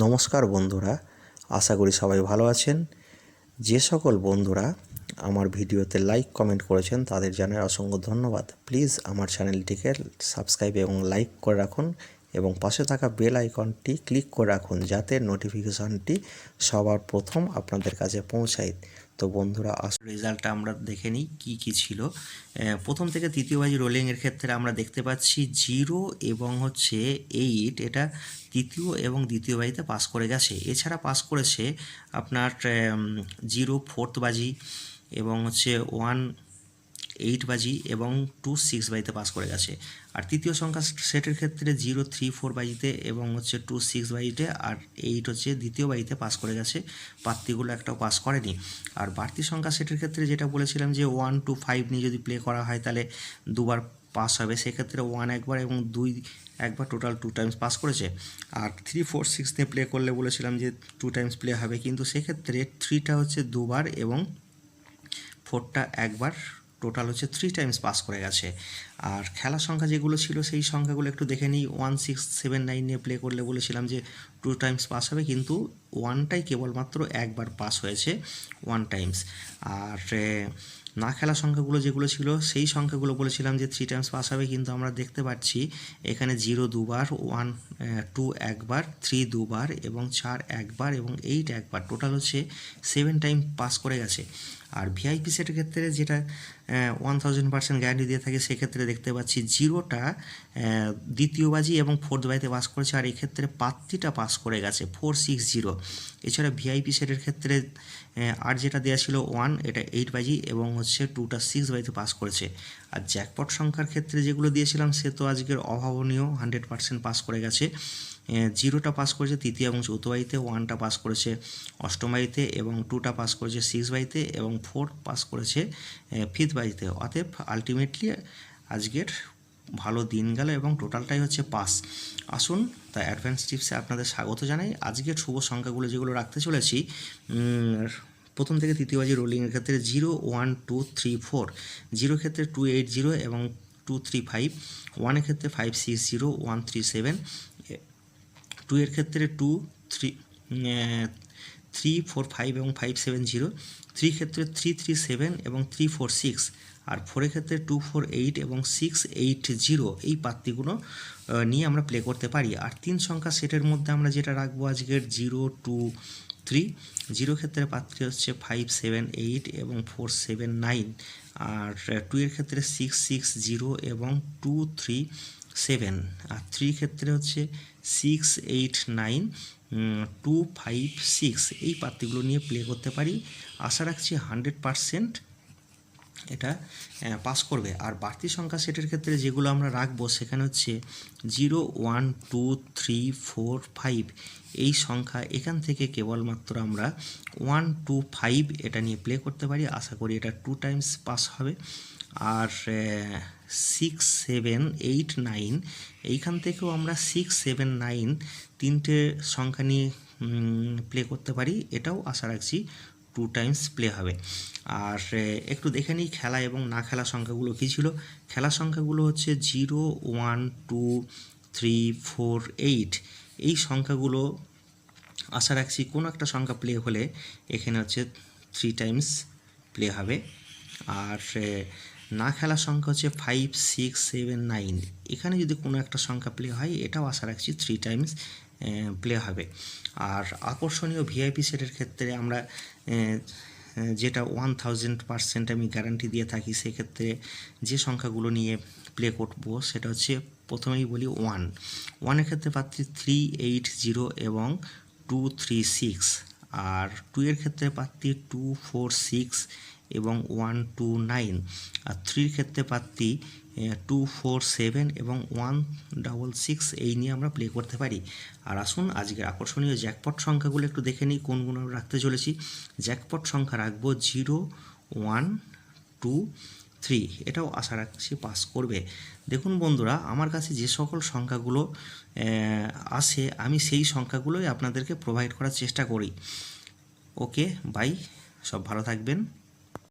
নমস্কার বন্ধুরা, আশা করি সবাই ভালো আছেন। যে সকল বন্ধুরা আমার ভিডিওতে লাইক কমেন্ট করেছেন তাদের জানাই অসংখ্য ধন্যবাদ। প্লিজ আমার চ্যানেলটিকে সাবস্ক্রাইব এবং লাইক করে রাখুন এবং পাশে থাকা বেল আইকনটি ক্লিক করে রাখুন যাতে নোটিফিকেশানটি সবার প্রথম আপনাদের কাছে পৌঁছায়। তো বন্ধুরা, রেজাল্টটা আমরা দেখে নিই কী ছিল। প্রথম থেকে তৃতীয় বাজি রোলিংয়ের ক্ষেত্রে আমরা দেখতে পাচ্ছি 0 এবং 8, এটা তৃতীয় এবং দ্বিতীয় বাজিতে পাস করে গেছে। এছাড়া পাস করেছে আপনার 0 ফোর্থ বাজি এবং 1 8 বাজি এবং 2 6 বাজিতে পাস করে গেছে। আর তৃতীয় সংখ্যা সেটের ক্ষেত্রে 0 3 4 বাজিতে এবং 2 6 বাজিতে আর 8 দ্বিতীয় বাজিতে পাস করে গেছে। প্রার্থীগুলো একটাও পাস করেনি। আর বাড়তি সংখ্যা সেটের ক্ষেত্রে যেটা বলেছিলাম যে 1 2 5 নিয়ে যদি প্লে করা হয় তাহলে দুবার পাস হবে, সেক্ষেত্রে 1 একবার এবং 2 একবার, টোটাল 2 টাইমস পাস করেছে। আর 3 4 6 নিয়ে প্লে করলে বলেছিলাম যে 2 টাইমস প্লে হবে, কিন্তু সেক্ষেত্রে 3টা দুবার এবং 4টা একবার, টোটাল 3 টাইমস পাস করে গেছে। আর খেলার সংখ্যা যেগুলো ছিল সেই সংখ্যাগুলো একটু দেখে নিই। 1 6 7 9 নিয়ে প্লে করলে বলেছিলাম যে 2 টাইমস পাস হবে, কিন্তু 1টাই কেবলমাত্র একবার পাস হয়েছে, 1 টাইমস। আর না খেলা সংখ্যাগুলো যেগুলো ছিল সেই সংখ্যাগুলো বলেছিলাম যে 3 টাইমস পাস হবে, কিন্তু আমরা দেখতে পাচ্ছি এখানে 0 দুবার, 1 2 একবার, 3 দুবার এবং 4 একবার এবং 8 একবার, টোটাল 7 টাইম পাস করে গেছে। আর ভিআইপি সেটের ক্ষেত্রে যেটা 1000% গ্যারান্টি দিয়ে থাকে, সেক্ষেত্রে দেখতে পাচ্ছি 0টা দ্বিতীয় বাজি এবং ফোর্থ বাজিতে পাস করেছে, আর এক্ষেত্রে প্রার্থীটা পাস করে গেছে 4 6 0। এছাড়া ভিআইপি সেটের ক্ষেত্রে আর যেটা দেওয়া ছিল 1, এটা 8 বাজি এবং 2টা 6 বাজিতে পাস করেছে। আর জ্যাকপট সংখ্যার ক্ষেত্রে যেগুলো দিয়েছিলাম সে তো আজকের অভাবনীয় 100% পাস করে গেছে। 0টা পাস করেছে তৃতীয় এবং চতুর্থ বাজিতে, 1টা পাস করেছে অষ্টম বাজিতে এবং 2টা পাস করেছে 6 বাজিতে এবং 4 পাস করেছে 5th বাজিতে। অতএব আলটিমেটলি আজকের ভালো দিন গেল এবং টোটালটাই পাস। আসুন তা অ্যাডভান্স টিপসে আপনাদের স্বাগত জানাই। আজকের শুভ সংখ্যাগুলো যেগুলো রাখতে চলেছি, প্রথম থেকে তৃতীয় বাজি রোলিংয়ের ক্ষেত্রে 0 1 2 3 4, 0 ক্ষেত্রে 2 8 0 এবং 2 3 5, 1 ক্ষেত্রে 5 6 0 1 3 7, 2 এর ক্ষেত্রে 2 3 3 4 5 এবং 5 7 0, 3 ক্ষেত্রে 3 3 7 এবং 3 4 6, আর 4 ক্ষেত্রে 2 4 8 এবং 6 8 0। এই পাত্তিগুলো নিয়ে আমরা প্লে করতে পারি। আর 3 সংখ্যা সেটের মধ্যে আমরা যেটা রাখবো আজকের 0 2 3, 0 ক্ষেত্রে পাত্রী 5 7 8 এবং 4 7 9, আর 2 এর ক্ষেত্রে 6 6 0 এবং 2 3 7, আর 3 ক্ষেত্রে 6 8 9 2 5 6। এই পাত্তিগুলো নিয়ে প্লে করতে পারি। আশা রাখছি 100% এটা পাস করবে। আর বাড়তি সংখ্যা সেটের ক্ষেত্রে যেগুলো আমরা রাখবো সেখানে 0 1 2 3 4 5। এই সংখ্যা এখান থেকে কেবলমাত্র আমরা 1 2 5 এটা নিয়ে প্লে করতে পারি। আশা করি এটা 2 টাইমস পাস হবে। আর 6 7 8 9, এইখান থেকেও আমরা 6 7 9 তিনটে সংখ্যা নিয়ে প্লে করতে পারি। এটাও আশা রাখছি 2 টাইমস প্লে হবে। আর একটু দেখে নিই খেলা এবং না খেলা সংখ্যাগুলো কী ছিল। খেলা সংখ্যাগুলো 0 1 2 3 4 8। এই সংখ্যাগুলো আশা রাখছি কোনো একটা সংখ্যা প্লে হলে এখানে 3 টাইমস প্লে হবে। আর না খেলার সংখ্যা 5 6 7 9। এখানে যদি কোনো একটা সংখ্যা প্লে হয় এটাও আশা রাখছি 3 টাইমস প্লে হবে। আর আকর্ষণীয় ভিআইপি সেটের ক্ষেত্রে আমরা যেটা 1000% আমি গ্যারান্টি দিয়ে থাকি, সেক্ষেত্রে যে সংখ্যাগুলো নিয়ে প্লে করবো সেটা প্রথমেই বলি 1। 1-এর ক্ষেত্রে পাচ্ছি 3 8 0 এবং 2 3 6, আর 2 এর ক্ষেত্রে পাচ্ছি 2 4 6 এবং 1 2 9, আর 3-র ক্ষেত্রে পাচ্ছি 2 4 7 এবং 1 6 6। এই নিয়ে আমরা প্লে করতে পারি। আর আসুন আজকের আকর্ষণীয় জ্যাকপট সংখ্যাগুলো একটু দেখে নিই কোনগুলো রাখতে চলেছি। জ্যাকপট সংখ্যা রাখবো 0 1 2 3। এটাও আশা রাখছি পাস করবে। দেখুন বন্ধুরা, আমার কাছে যে সকল সংখ্যাগুলো আসে আমি সেই সংখ্যাগুলোই আপনাদেরকে প্রোভাইড করার চেষ্টা করি। ওকে বাই, সব ভালো থাকবেন।